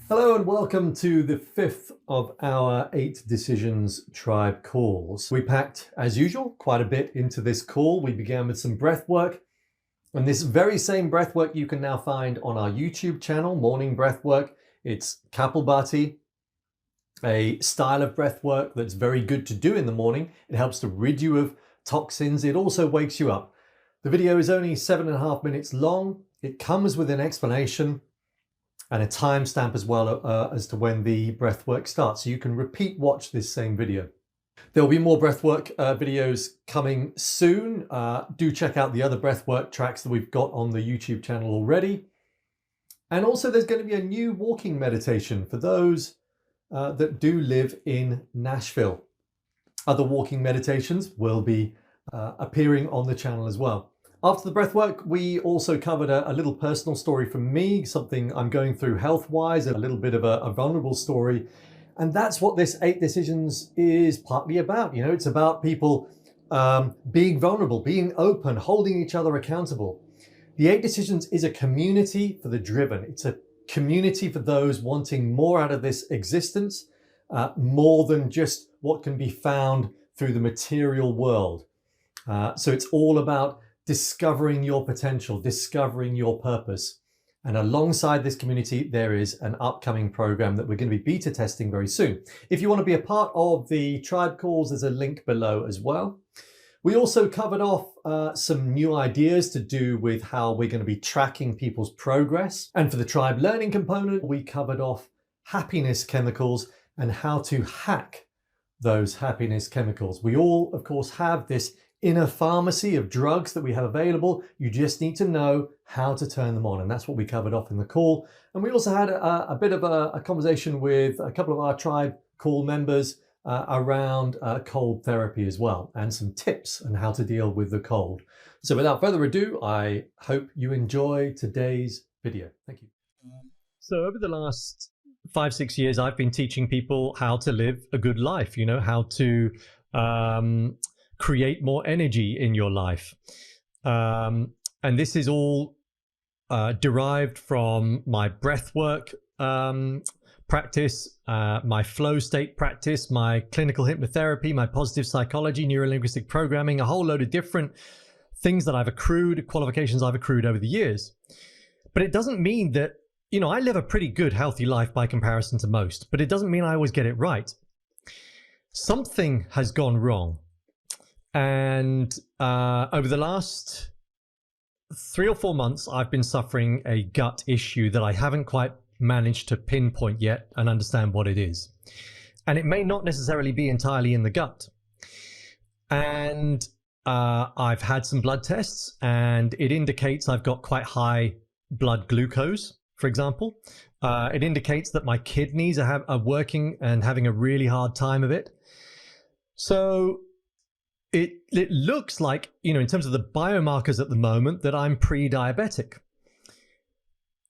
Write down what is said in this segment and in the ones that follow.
Hello and welcome to the fifth of our 8 Decisions Tribe calls. We packed, as usual, quite a bit into this call. We began with some breath work, and this very same breath work you can now find on our YouTube channel, Morning Breath Work. It's Kapalbhati, a style of breath work that's very good to do in the morning. It helps to rid you of toxins. It also wakes you up. The video is only 7.5 minutes long. It comes with an explanation and a timestamp as well as to when the breathwork starts. So you can repeat watch this same video. There will be more breathwork videos coming soon. Do check out the other breathwork tracks that we've got on the YouTube channel already. And also there's going to be a new walking meditation for those that do live in Nashville. Other walking meditations will be appearing on the channel as well. After the breathwork, we also covered a little personal story from me, something I'm going through health-wise, a little bit of a vulnerable story. And that's what this 8 Decisions is partly about. You know, it's about people being vulnerable, being open, holding each other accountable. The 8 Decisions is a community for the driven. It's a community for those wanting more out of this existence, more than just what can be found through the material world. So it's all about discovering your potential, discovering your purpose. And alongside this community, there is an upcoming program that we're going to be beta testing very soon. If you want to be a part of the tribe calls, there's a link below as well. We also covered off some new ideas to do with how we're going to be tracking people's progress. And for the tribe learning component, we covered off happiness chemicals and how to hack those happiness chemicals. We all, of course, have this inner pharmacy of drugs that we have available. You just need to know how to turn them on. And that's what we covered off in the call. And we also had a bit of a conversation with a couple of our tribe call members around cold therapy as well, and some tips on how to deal with the cold. So without further ado, I hope you enjoy today's video. Thank you. So over the last 5-6 years, I've been teaching people how to live a good life, you know, how to create more energy in your life. And this is all derived from my breathwork practice, my flow state practice, my clinical hypnotherapy, my positive psychology, neurolinguistic programming, a whole load of different things that I've accrued, qualifications I've accrued over the years. But it doesn't mean that, you know, I live a pretty good, healthy life by comparison to most, but it doesn't mean I always get it right. Something has gone wrong. And over the last 3 or 4 months, I've been suffering a gut issue that I haven't quite managed to pinpoint yet and understand what it is. And it may not necessarily be entirely in the gut. And I've had some blood tests and it indicates I've got quite high blood glucose, for example. It indicates that my kidneys are working and having a really hard time of it. So it looks like, you know, in terms of the biomarkers at the moment, that I'm pre-diabetic.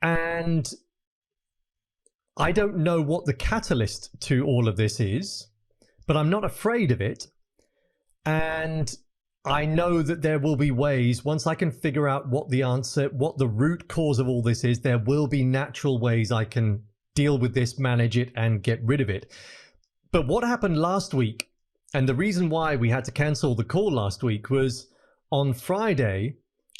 And I don't know what the catalyst to all of this is, but I'm not afraid of it. And I know that there will be ways, once I can figure out what the answer, what the root cause of all this is, there will be natural ways I can deal with this, manage it, and get rid of it. But what happened last week, and the reason why we had to cancel the call last week, was on Friday,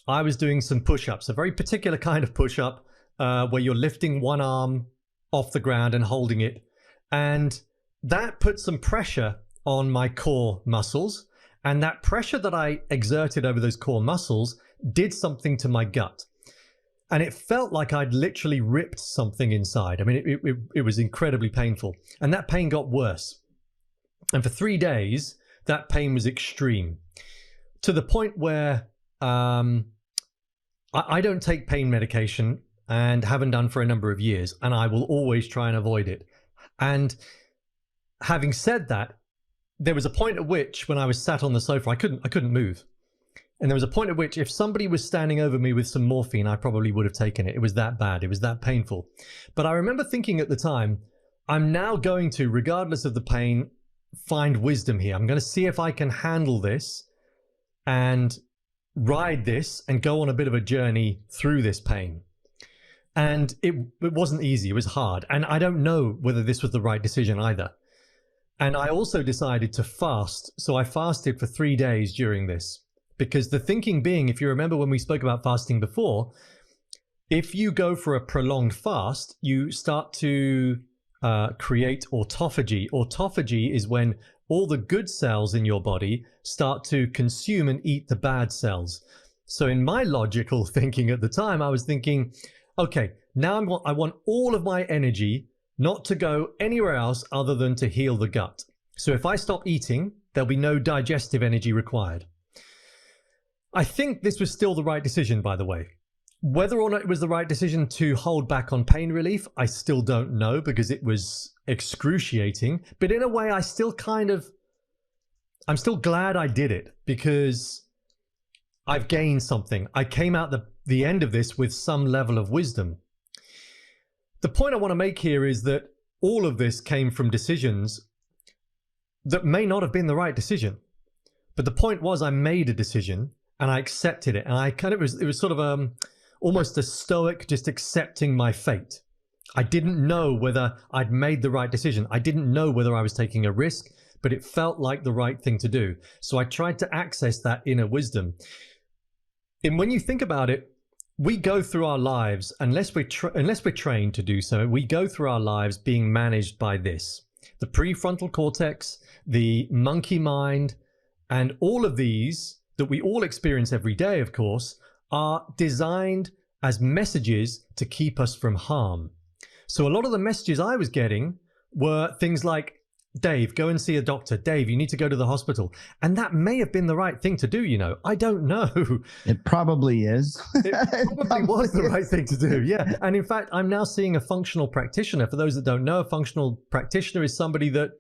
I was doing some push-ups, a very particular kind of push-up where you're lifting one arm off the ground and holding it. And that put some pressure on my core muscles. And that pressure that I exerted over those core muscles did something to my gut. And it felt like I'd literally ripped something inside. I mean, it was incredibly painful. And that pain got worse. And for 3 days, that pain was extreme, to the point where I don't take pain medication and haven't done for a number of years, and I will always try and avoid it. And having said that, there was a point at which, when I was sat on the sofa, I couldn't move. And there was a point at which, if somebody was standing over me with some morphine, I probably would have taken it. It was that bad. It was that painful. But I remember thinking at the time, I'm now going to, regardless of the pain, find wisdom here. I'm going to see if I can handle this and ride this and go on a bit of a journey through this pain. And it wasn't easy. It was hard. And I don't know whether this was the right decision either. And I also decided to fast. So I fasted for 3 days during this, because the thinking being, if you remember when we spoke about fasting before, if you go for a prolonged fast, you start to create autophagy. Autophagy is when all the good cells in your body start to consume and eat the bad cells. So in my logical thinking at the time, I was thinking, okay, now I want all of my energy not to go anywhere else other than to heal the gut. So if I stop eating, there'll be no digestive energy required. I think this was still the right decision, by the way. Whether or not it was the right decision to hold back on pain relief, I still don't know, because it was excruciating. But in a way, I'm still glad I did it, because I've gained something. I came out the end of this with some level of wisdom. The point I want to make here is that all of this came from decisions that may not have been the right decision. But the point was, I made a decision and I accepted it. And it was sort of almost a stoic, just accepting my fate. I didn't know whether I'd made the right decision. I didn't know whether I was taking a risk, but it felt like the right thing to do. So I tried to access that inner wisdom. And when you think about it, we go through our lives, unless we're trained to do so, we go through our lives being managed by this. The prefrontal cortex, the monkey mind, and all of these that we all experience every day, of course, are designed as messages to keep us from harm. So a lot of the messages I was getting were things like, Dave, go and see a doctor. Dave, you need to go to the hospital. And that may have been the right thing to do, you know. I don't know. It probably is. It probably was the right thing to do, yeah. And in fact, I'm now seeing a functional practitioner. For those that don't know, a functional practitioner is somebody that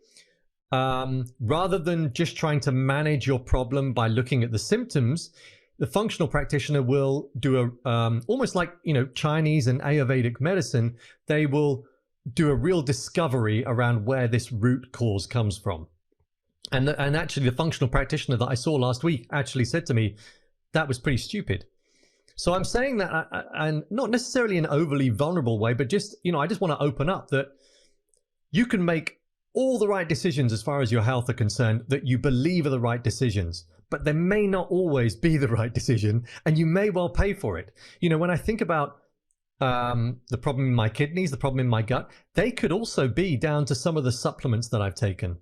rather than just trying to manage your problem by looking at the symptoms, the functional practitioner will do almost like, you know, Chinese and Ayurvedic medicine. They will do a real discovery around where this root cause comes from. And actually the functional practitioner that I saw last week actually said to me, that was pretty stupid. So I'm saying that, and not necessarily in an overly vulnerable way, but just, you know, I just want to open up that you can make all the right decisions as far as your health are concerned that you believe are the right decisions, but they may not always be the right decision, and you may well pay for it. You know, when I think about the problem in my kidneys, the problem in my gut, they could also be down to some of the supplements that I've taken.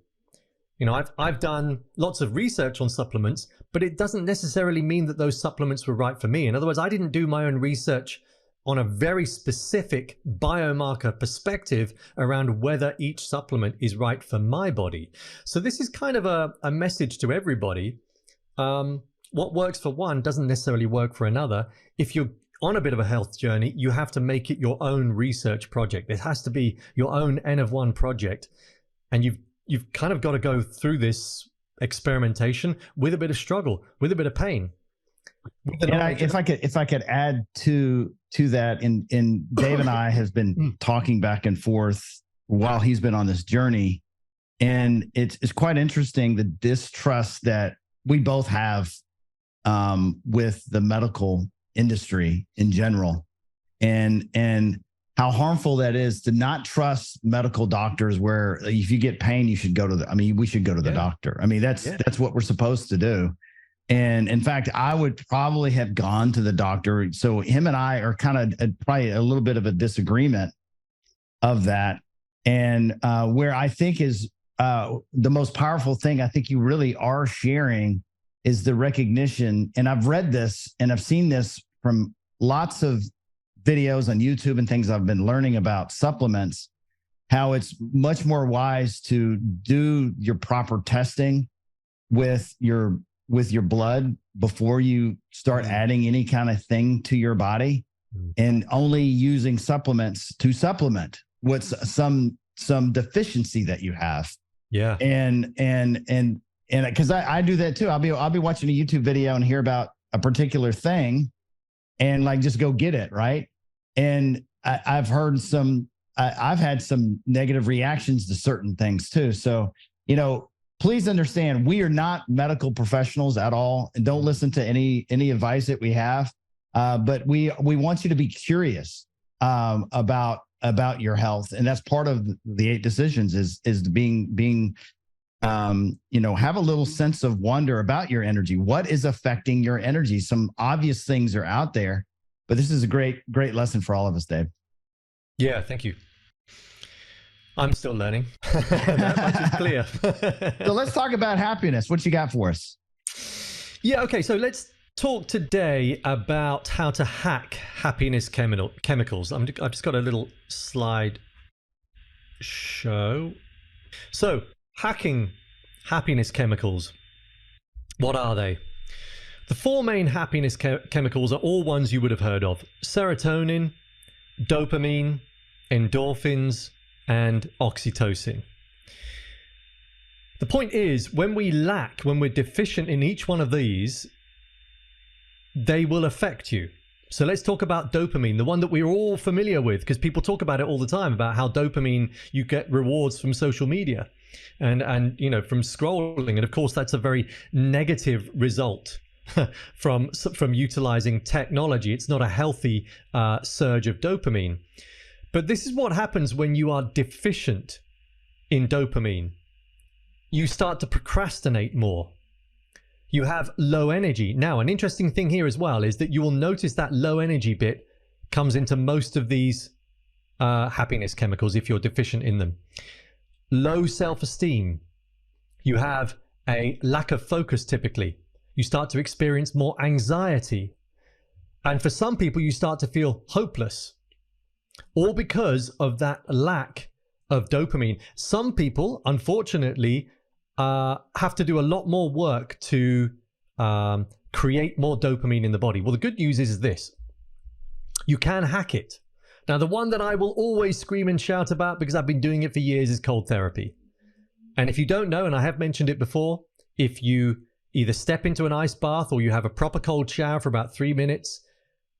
You know, I've done lots of research on supplements, but it doesn't necessarily mean that those supplements were right for me. In other words, I didn't do my own research on a very specific biomarker perspective around whether each supplement is right for my body. So this is kind of a message to everybody. What works for one doesn't necessarily work for another. If you're on a bit of a health journey, you have to make it your own research project. It has to be your own N of 1 project. And you've kind of got to go through this experimentation with a bit of struggle, with a bit of pain. And if I could add to that, and Dave and I have been talking back and forth while he's been on this journey, and it's quite interesting, the distrust that we both have with the medical industry in general, and how harmful that is to not trust medical doctors, where if you get pain, you should go to we should go to the doctor. I mean, that's what we're supposed to do. And in fact, I would probably have gone to the doctor. So him and I are kind of probably a little bit of a disagreement of that. And where I think is the most powerful thing I think you really are sharing is the recognition. And I've read this and I've seen this from lots of videos on YouTube and things I've been learning about supplements, how it's much more wise to do your proper testing with your blood before you start adding any kind of thing to your body, and only using supplements to supplement what's some deficiency that you have. Yeah. And because I do that too. I'll be watching a YouTube video and hear about a particular thing and like just go get it, right? And I've had some negative reactions to certain things too. So, you know, please understand, we are not medical professionals at all, and don't listen to any advice that we have. But we want you to be curious about your health, and that's part of the 8 decisions is being have a little sense of wonder about your energy. What is affecting your energy? Some obvious things are out there, but this is a great lesson for all of us, Dave. Yeah, thank you. I'm still learning. That much is clear. So let's talk about happiness. What you got for us? Yeah, okay. So let's talk today about how to hack happiness chemicals. I've just got a little slide show. So hacking happiness chemicals. What are they? The 4 main happiness chemicals are all ones you would have heard of: serotonin, dopamine, endorphins, and oxytocin. The point is, when we're deficient in each one of these, they will affect you. So let's talk about dopamine, the one that we're all familiar with, because people talk about it all the time, about how dopamine, you get rewards from social media and from scrolling. And of course, that's a very negative result from utilizing technology. It's not a healthy surge of dopamine. But this is what happens when you are deficient in dopamine. You start to procrastinate more. You have low energy. Now, an interesting thing here as well is that you will notice that low energy bit comes into most of these happiness chemicals if you're deficient in them. Low self-esteem. You have a lack of focus typically. You start to experience more anxiety. And for some people, you start to feel hopeless. All because of that lack of dopamine. Some people, unfortunately, have to do a lot more work to create more dopamine in the body. Well, the good news is this. You can hack it. Now, the one that I will always scream and shout about, because I've been doing it for years, is cold therapy. And if you don't know, and I have mentioned it before, if you either step into an ice bath or you have a proper cold shower for about 3 minutes,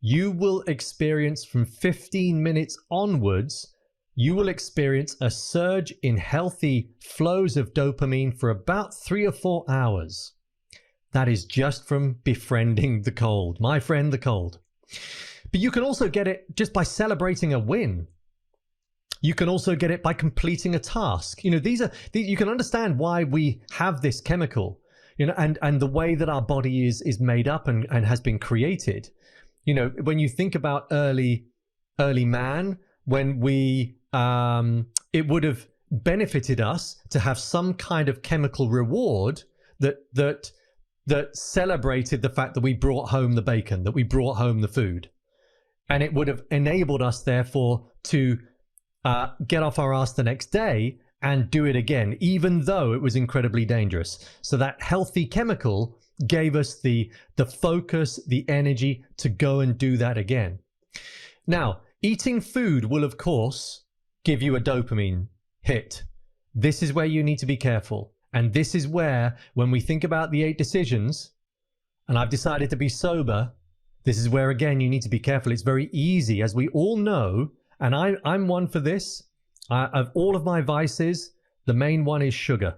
you will experience from 15 minutes onwards, you will experience a surge in healthy flows of dopamine for about 3 or 4 hours. That is just from befriending the cold, my friend, the cold. But you can also get it just by celebrating a win. You can also get it by completing a task. You can understand why we have this chemical, and the way that our body is made up and has been created. When you think about early man, when it would have benefited us to have some kind of chemical reward that celebrated the fact that we brought home the bacon, that we brought home the food. And it would have enabled us, therefore, to get off our ass the next day and do it again, even though it was incredibly dangerous. So that healthy chemical gave us the focus, the energy to go and do that again. Now, eating food will, of course, give you a dopamine hit. This is where you need to be careful. And this is where, when we think about the 8 decisions, and I've decided to be sober, this is where, again, you need to be careful. It's very easy, as we all know, and I'm one for this. Of all of my vices, the main one is sugar.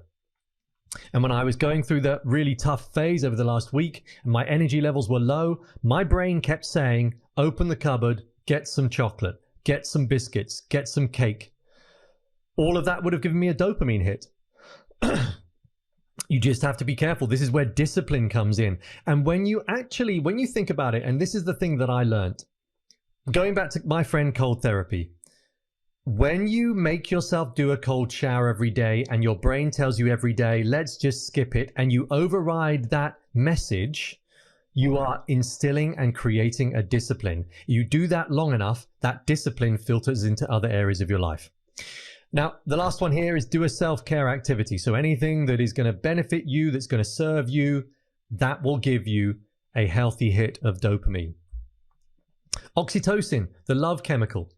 And when I was going through that really tough phase over the last week and my energy levels were low, my brain kept saying, open the cupboard, get some chocolate, get some biscuits, get some cake. All of that would have given me a dopamine hit. You just have to be careful. This is where discipline comes in. And when you think about it, and this is the thing that I learned, going back to my friend cold therapy, when you make yourself do a cold shower every day and your brain tells you every day, let's just skip it, and you override that message, you are instilling and creating a discipline. You do that long enough, that discipline filters into other areas of your life. Now, the last one here is do a self-care activity. So anything that is going to benefit you, that's going to serve you, that will give you a healthy hit of dopamine. Oxytocin, the love chemical.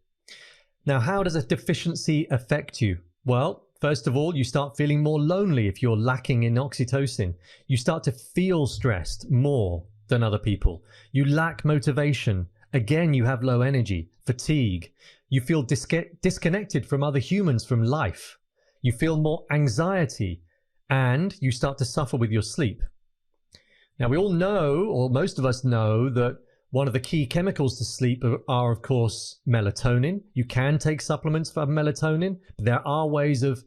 Now, how does a deficiency affect you? Well, first of all, you start feeling more lonely if you're lacking in oxytocin. You start to feel stressed more than other people. You lack motivation. Again, you have low energy, fatigue. You feel disconnected from other humans, from life. You feel more anxiety, and you start to suffer with your sleep. Now, we all know, or most of us know, that One of the key chemicals to sleep are, of course, melatonin. You can take supplements for melatonin, but there are ways of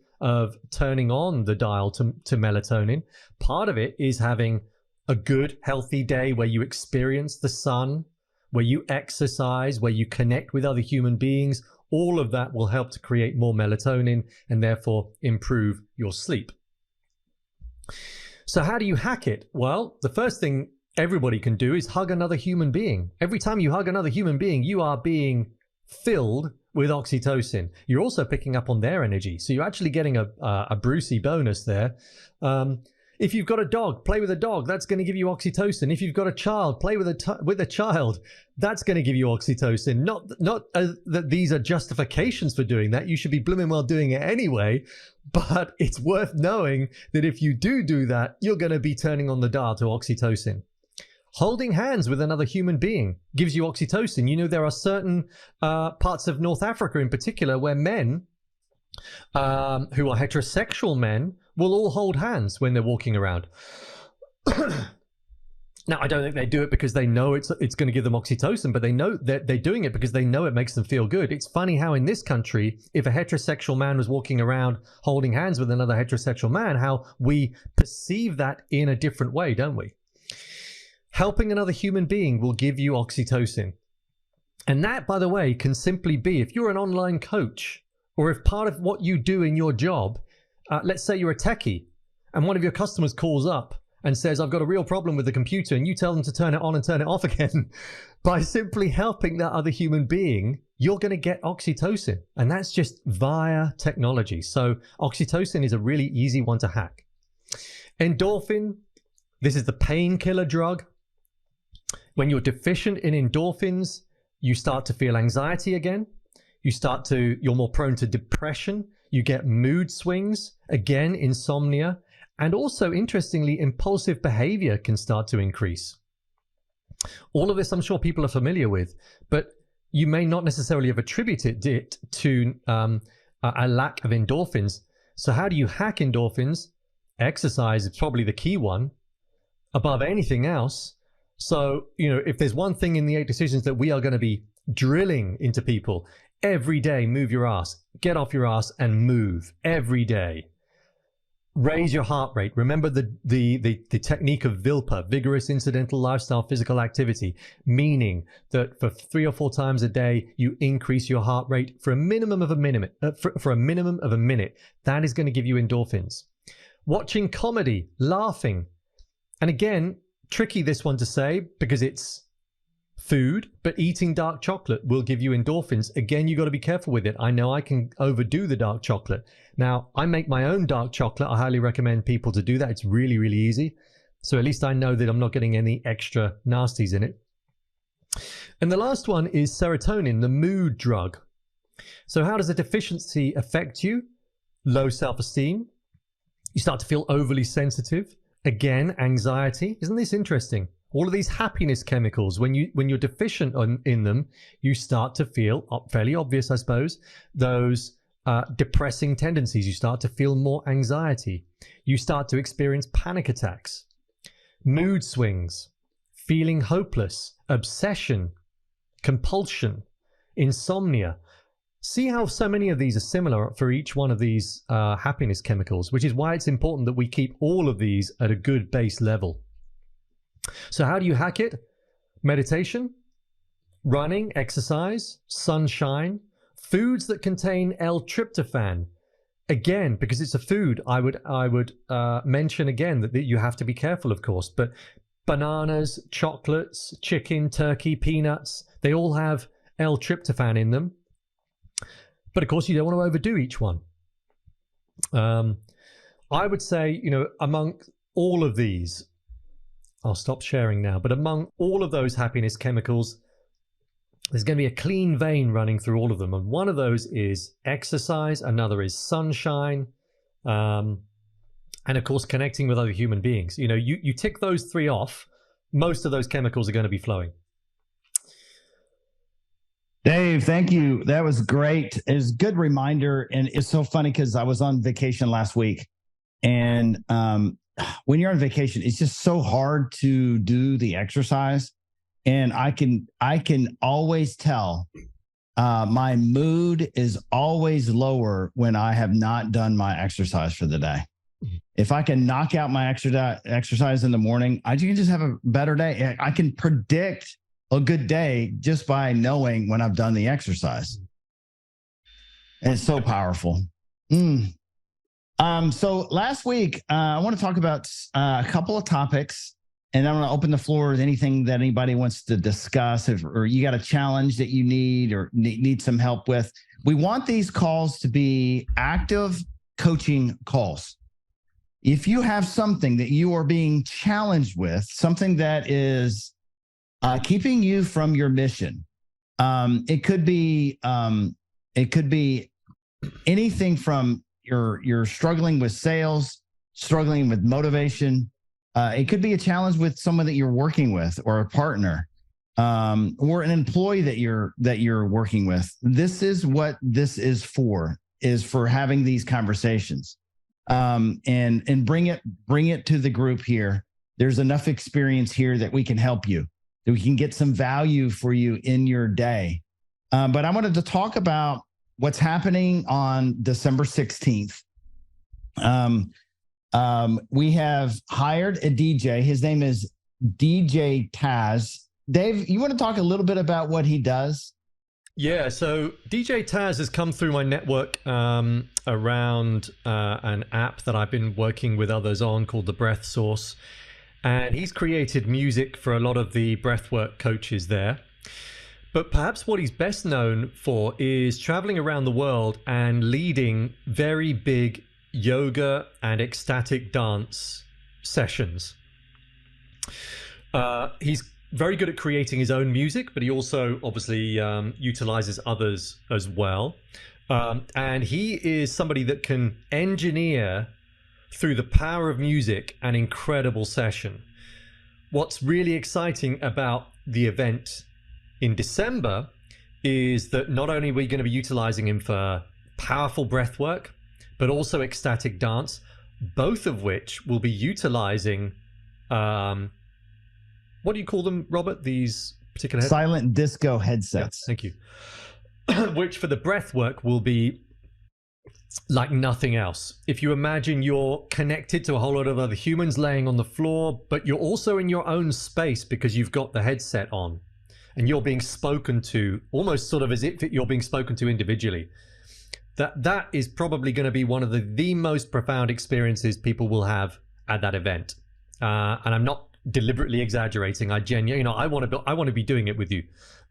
turning on the dial to melatonin. Part of it is having a good, healthy day where you experience the sun, where you exercise, where you connect with other human beings. All of that will help to create more melatonin and therefore improve your sleep. So how do you hack it? Well, the first thing everybody can do is hug another human being. Every time you hug another human being, you are being filled with oxytocin. You're also picking up on their energy. So you're actually getting a Brucey bonus there. If you've got a dog, play with a dog. That's going to give you oxytocin. If you've got a child, play with a child. That's going to give you oxytocin. Not that these are justifications for doing that. You should be blooming well doing it anyway. But it's worth knowing that if you do that, you're going to be turning on the dial to oxytocin. Holding hands with another human being gives you oxytocin. You know, there are certain parts of North Africa in particular where men who are heterosexual men will all hold hands when they're walking around. Now, I don't think they do it because they know it's going to give them oxytocin, but they know that they're doing it because they know it makes them feel good. It's funny how in this country, if a heterosexual man was walking around holding hands with another heterosexual man, how we perceive that in a different way, don't we? Helping another human being will give you oxytocin. And that, by the way, can simply be if you're an online coach or if part of what you do in your job, let's say you're a techie and one of your customers calls up and says, I've got a real problem with the computer, and you tell them to turn it on and turn it off again. By simply helping that other human being, you're going to get oxytocin. And that's just via technology. So oxytocin is a really easy one to hack. Endorphin, this is the painkiller drug. When you're deficient in endorphins, you start to feel anxiety again. You're more prone to depression. You get mood swings, again, insomnia. And also, interestingly, impulsive behavior can start to increase. All of this, I'm sure people are familiar with, but you may not necessarily have attributed it to a lack of endorphins. So how do you hack endorphins? Exercise is probably the key one above anything else. So, you know, if there's one thing in the 8 decisions that we are going to be drilling into people, every day, move your ass, get off your ass and move every day. Raise your heart rate. Remember the technique of VILPA, vigorous incidental lifestyle physical activity, meaning that for 3 or 4 times a day, you increase your heart rate for a minimum of a minute. That is going to give you endorphins. Watching comedy, laughing. And again, tricky this one to say because it's food, but eating dark chocolate will give you endorphins. Again, you got to be careful with it. I know I can overdo the dark chocolate. Now, I make my own dark chocolate. I highly recommend people to do that. It's really, really easy. So at least I know that I'm not getting any extra nasties in it. And the last one is serotonin, the mood drug. So how does a deficiency affect you? Low self-esteem. You start to feel overly sensitive. Again, anxiety. Isn't this interesting? All of these happiness chemicals, when you're deficient in them, you start to feel, fairly obvious, I suppose, those depressing tendencies. You start to feel more anxiety. You start to experience panic attacks, mood swings, feeling hopeless, obsession, compulsion, insomnia. See how so many of these are similar for each one of these happiness chemicals, which is why it's important that we keep all of these at a good base level. So how do you hack it? Meditation, running, exercise, sunshine, foods that contain L-tryptophan. Again, because it's a food, I would mention again that you have to be careful, of course, but bananas, chocolates, chicken, turkey, peanuts, they all have L-tryptophan in them. But of course, you don't want to overdo each one. I would say, you know, among all of these, I'll stop sharing now, but among all of those happiness chemicals, there's going to be a clean vein running through all of them. And one of those is exercise. Another is sunshine. And of course, connecting with other human beings. You know, you tick those 3 off, most of those chemicals are going to be flowing. Dave, thank you. That was great. It's a good reminder. And it's so funny because I was on vacation last week. And when you're on vacation, it's just so hard to do the exercise. And I can always tell my mood is always lower when I have not done my exercise for the day. If I can knock out my exercise in the morning, I can just have a better day. I can predict a good day just by knowing when I've done the exercise. And it's so powerful. So last week, I want to talk about a couple of topics, and I want to open the floor with anything that anybody wants to discuss, or you got a challenge that you need or need some help with. We want these calls to be active coaching calls. If you have something that you are being challenged with, something that is keeping you from your mission, it could be anything from you're struggling with sales, struggling with motivation. It could be a challenge with someone that you're working with, or a partner, or an employee that you're working with. This is what this is for having these conversations. And bring it to the group here. There's enough experience here that we can help you, that we can get some value for you in your day. But I wanted to talk about what's happening on December 16th. We have hired a DJ. His name is DJ Taz. Dave, you want to talk a little bit about what he does? Yeah, so DJ Taz has come through my network around an app that I've been working with others on called the Breath Source. And he's created music for a lot of the breathwork coaches there. But perhaps what he's best known for is traveling around the world and leading very big yoga and ecstatic dance sessions. He's very good at creating his own music, but he also obviously utilizes others as well. And he is somebody that can engineer, through the power of music, an incredible session. What's really exciting about the event in December is that not only are we going to be utilizing him for powerful breath work, but also ecstatic dance, both of which will be utilizing what do you call them, Robert? These particular silent disco headsets. Yeah, thank you. Which for the breath work will be like nothing else. If you imagine you're connected to a whole lot of other humans laying on the floor, but you're also in your own space because you've got the headset on and you're being spoken to almost sort of as if you're being spoken to individually. That is probably going to be one of the most profound experiences people will have at that event. And I'm not deliberately exaggerating. I want to be doing it with you.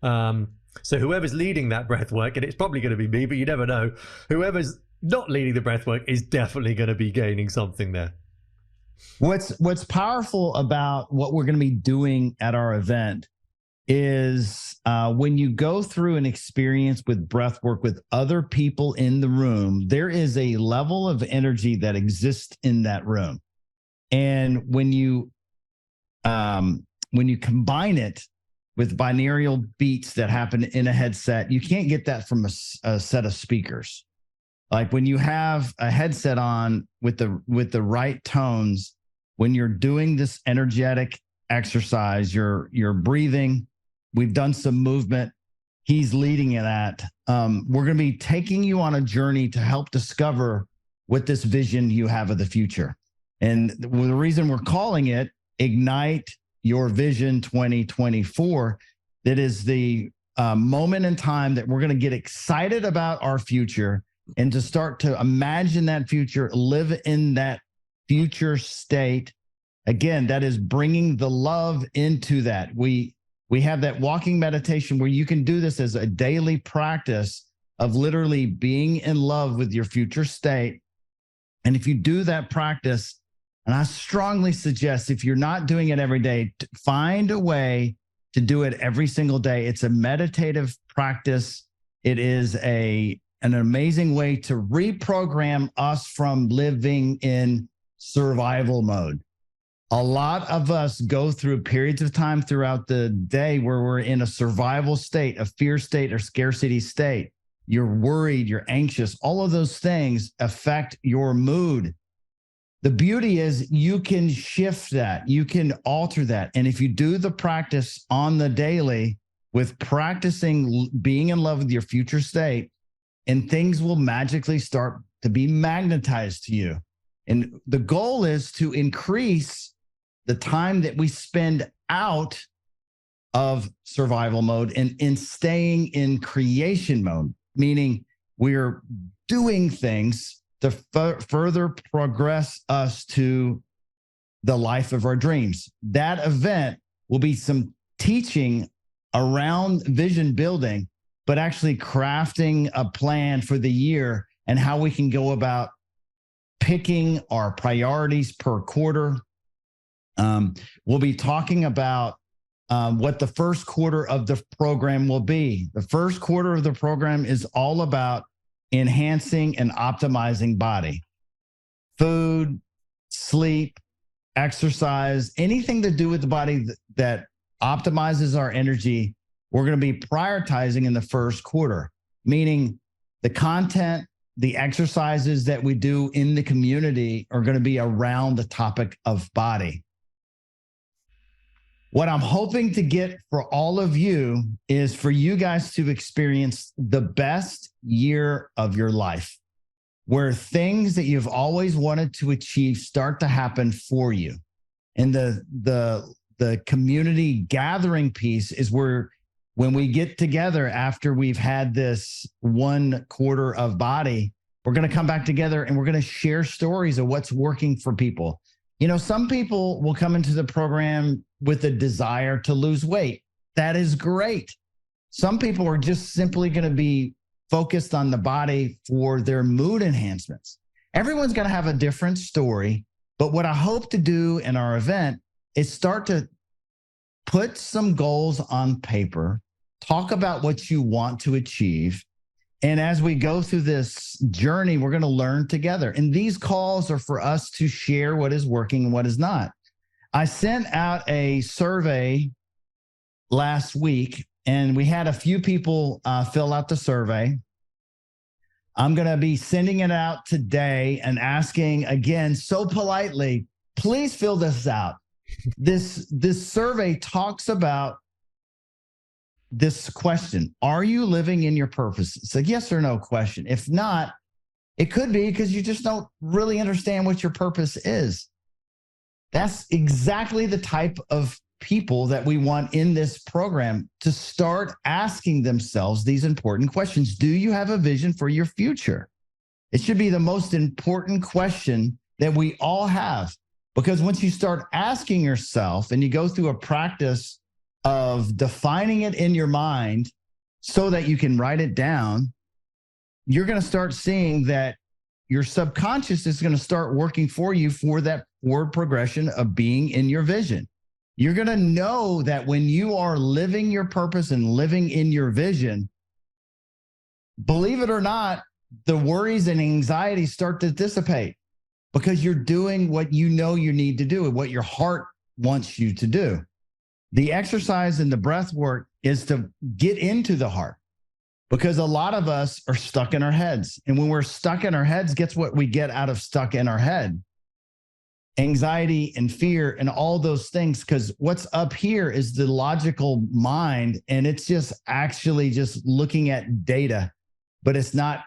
So whoever's leading that breath work, and it's probably going to be me, but you never know, whoever's not leading the breath work is definitely going to be gaining something there. What's powerful about what we're going to be doing at our event is when you go through an experience with breath work with other people in the room, there is a level of energy that exists in that room. And when you combine it with binaural beats that happen in a headset, you can't get that from a set of speakers. Like when you have a headset on with the right tones, when you're doing this energetic exercise, you're breathing. We've done some movement. He's leading in that. We're going to be taking you on a journey to help discover what this vision you have of the future. And the reason we're calling it Ignite Your Vision 2024, that is the moment in time that we're going to get excited about our future and to start to imagine that future, live in that future state. Again, that is bringing the love into that. We have that walking meditation where you can do this as a daily practice of literally being in love with your future state. And if you do that practice, and I strongly suggest if you're not doing it every day, find a way to do it every single day. It's a meditative practice. It is an amazing way to reprogram us from living in survival mode. A lot of us go through periods of time throughout the day where we're in a survival state, a fear state, or scarcity state. You're worried, you're anxious. All of those things affect your mood. The beauty is you can shift that, you can alter that. And if you do the practice on the daily with practicing being in love with your future state, and things will magically start to be magnetized to you. And the goal is to increase the time that we spend out of survival mode and in staying in creation mode, meaning we're doing things to further progress us to the life of our dreams. That event will be some teaching around vision building, but actually crafting a plan for the year and how we can go about picking our priorities per quarter. We'll be talking about what the first quarter of the program will be. The first quarter of the program is all about enhancing and optimizing body, food, sleep, exercise, anything to do with the body that optimizes our energy. We're going to be prioritizing in the first quarter, meaning the content, the exercises that we do in the community are going to be around the topic of body. What I'm hoping to get for all of you is for you guys to experience the best year of your life, where things that you've always wanted to achieve start to happen for you. And the community gathering piece is where when we get together after we've had this 1 quarter of body, we're going to come back together and we're going to share stories of what's working for people. You know, some people will come into the program with a desire to lose weight. That is great. Some people are just simply going to be focused on the body for their mood enhancements. Everyone's going to have a different story, but what I hope to do in our event is start to put some goals on paper, talk about what you want to achieve. And as we go through this journey, we're going to learn together. And these calls are for us to share what is working and what is not. I sent out a survey last week, and we had a few people fill out the survey. I'm going to be sending it out today and asking again, so politely, please fill this out. This survey talks about this question: are you living in your purpose? It's a yes or no question. If not, it could be because you just don't really understand what your purpose is. That's exactly the type of people that we want in this program to start asking themselves these important questions. Do you have a vision for your future? It should be the most important question that we all have, because once you start asking yourself and you go through a practice of defining it in your mind so that you can write it down, you're going to start seeing that your subconscious is going to start working for you for that forward progression of being in your vision. You're going to know that when you are living your purpose and living in your vision, believe it or not, the worries and anxieties start to dissipate because you're doing what you know you need to do and what your heart wants you to do. The exercise and the breath work is to get into the heart, because a lot of us are stuck in our heads. And when we're stuck in our heads, guess what we get out of stuck in our head? Anxiety and fear and all those things, because what's up here is the logical mind, and it's just actually just looking at data, but it's not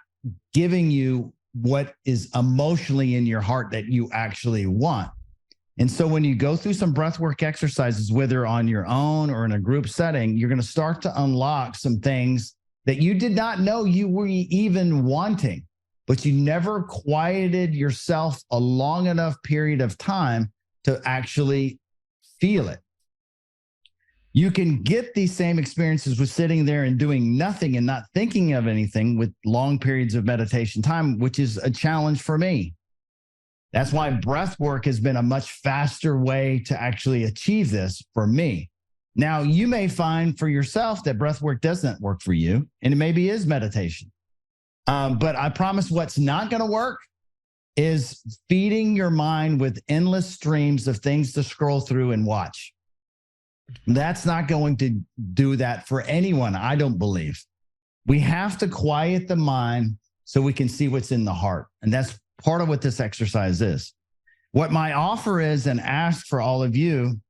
giving you what is emotionally in your heart that you actually want. And so when you go through some breathwork exercises, whether on your own or in a group setting, you're going to start to unlock some things that you did not know you were even wanting, but you never quieted yourself a long enough period of time to actually feel it. You can get these same experiences with sitting there and doing nothing and not thinking of anything with long periods of meditation time, which is a challenge for me. That's why breath work has been a much faster way to actually achieve this for me. Now, you may find for yourself that breath work doesn't work for you, and it maybe is meditation. But I promise what's not going to work is feeding your mind with endless streams of things to scroll through and watch. That's not going to do that for anyone, I don't believe. We have to quiet the mind so we can see what's in the heart. And that's part of what this exercise is. What my offer is and ask for all of you,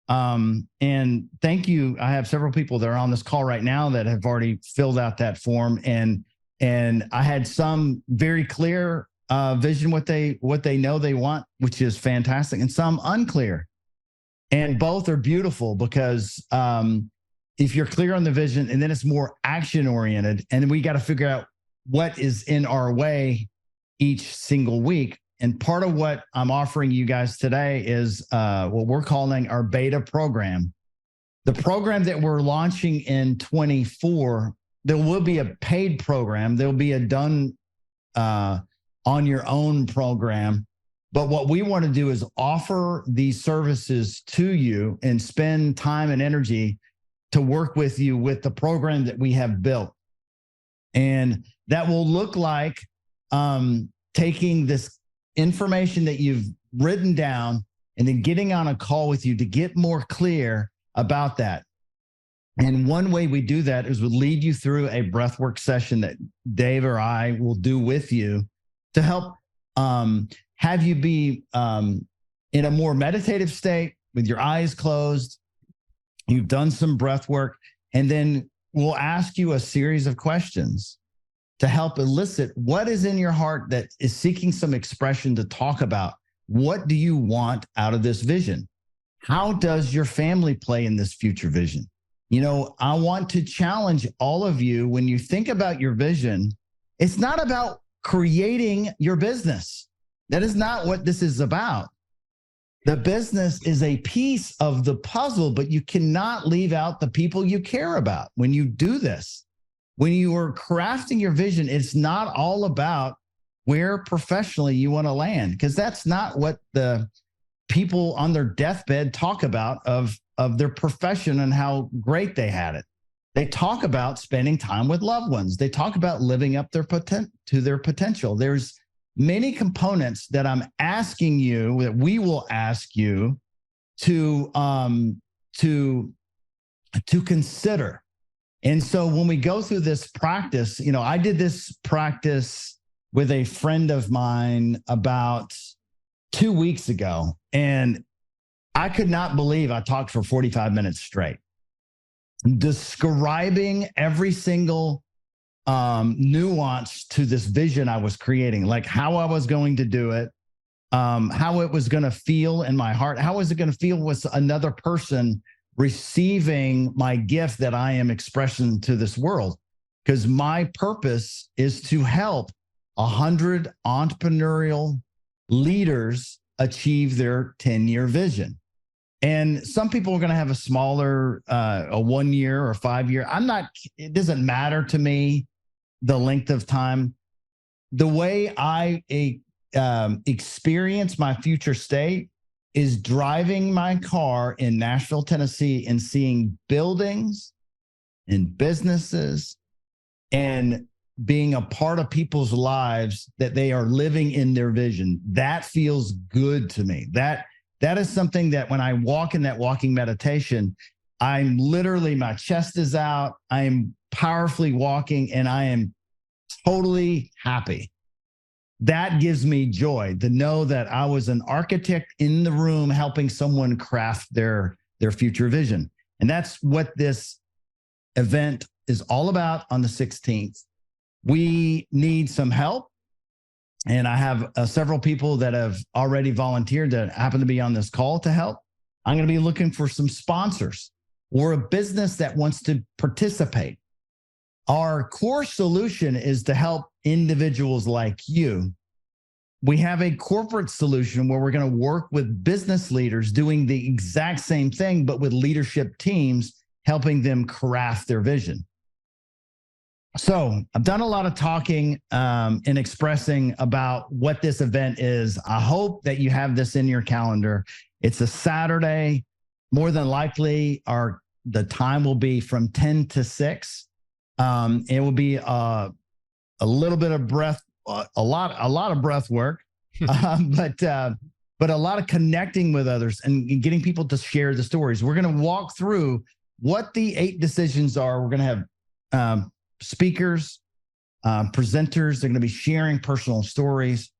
and thank you. I have several people that are on this call right now that have already filled out that form, and I had some very clear vision what they know they want, which is fantastic, and some unclear. And both are beautiful because if you're clear on the vision, and then it's more action oriented, and we got to figure out what is in our way each single week. And part of what I'm offering you guys today is what we're calling our beta program. The program that we're launching in 24, there will be a paid program. There'll be a done on your own program. But what we want to do is offer these services to you and spend time and energy to work with you with the program that we have built. And that will look like taking this information that you've written down and then getting on a call with you to get more clear about that. And one way we do that is we'll lead you through a breathwork session that Dave or I will do with you to help have you be in a more meditative state with your eyes closed. You've done some breath work, and then we'll ask you a series of questions to help elicit what is in your heart that is seeking some expression to talk about. What do you want out of this vision? How does your family play in this future vision? You know, I want to challenge all of you when you think about your vision, it's not about creating your business. That is not what this is about. The business is a piece of the puzzle, but you cannot leave out the people you care about when you do this. When you are crafting your vision, it's not all about where professionally you want to land, because that's not what the people on their deathbed talk about of their profession and how great they had it. They talk about spending time with loved ones. They talk about living up to their potential. There's many components that I'm asking you, that we will ask you to consider. And so when we go through this practice, you know, I did this practice with a friend of mine about 2 weeks ago, and I could not believe I talked for 45 minutes straight, describing every single nuance to this vision I was creating, like how I was going to do it, how it was going to feel in my heart, how was it going to feel with another person receiving my gift that I am expressing to this world. Because my purpose is to help 100 entrepreneurial leaders achieve their 10-year vision. And some people are going to have a smaller, a 1 year or 5 year. It doesn't matter to me the length of time. The way I experience my future state is driving my car in Nashville, Tennessee, and seeing buildings and businesses and being a part of people's lives that they are living in their vision. That feels good to me. That is something that when I walk in that walking meditation, I'm literally, my chest is out, I'm powerfully walking, and I am totally happy. That gives me joy to know that I was an architect in the room helping someone craft their future vision. And that's what this event is all about on the 16th. We need some help. And I have several people that have already volunteered that happen to be on this call to help. I'm going to be looking for some sponsors or a business that wants to participate. Our core solution is to help individuals like you. We have a corporate solution where we're going to work with business leaders doing the exact same thing, but with leadership teams, helping them craft their vision. So I've done a lot of talking and expressing about what this event is. I hope that you have this in your calendar. It's a Saturday. More than likely, the time will be from 10 to 6. It will be a little bit of breath, a lot of breath work, but a lot of connecting with others and getting people to share the stories. We're going to walk through what the 8 decisions are. We're going to have speakers, presenters. They're going to be sharing personal stories.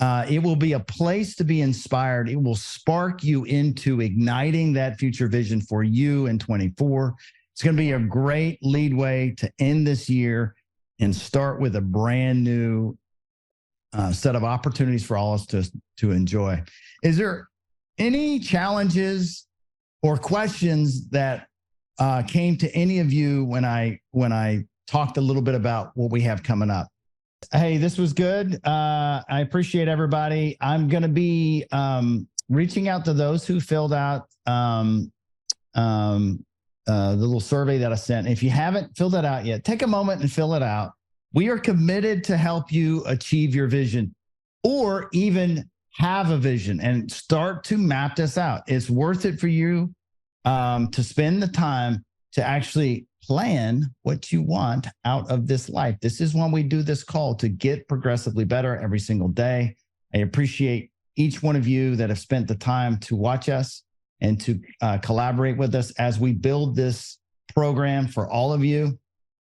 It will be a place to be inspired. It will spark you into igniting that future vision for you in 24. It's going to be a great leadway to end this year and start with a brand new set of opportunities for all of us to enjoy. Is there any challenges or questions that came to any of you when I talked a little bit about what we have coming up? Hey, this was good. I appreciate everybody. I'm going to be reaching out to those who filled out the little survey that I sent. If you haven't filled that out yet, take a moment and fill it out. We are committed to help you achieve your vision or even have a vision and start to map this out. It's worth it for you to spend the time to actually plan what you want out of this life. This is when we do this call to get progressively better every single day. I appreciate each one of you that have spent the time to watch us and to collaborate with us as we build this program for all of you.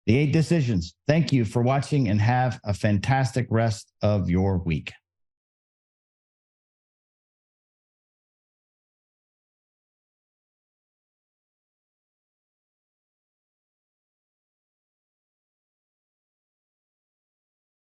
The 8 Decisions. Thank you for watching and have a fantastic rest of your week.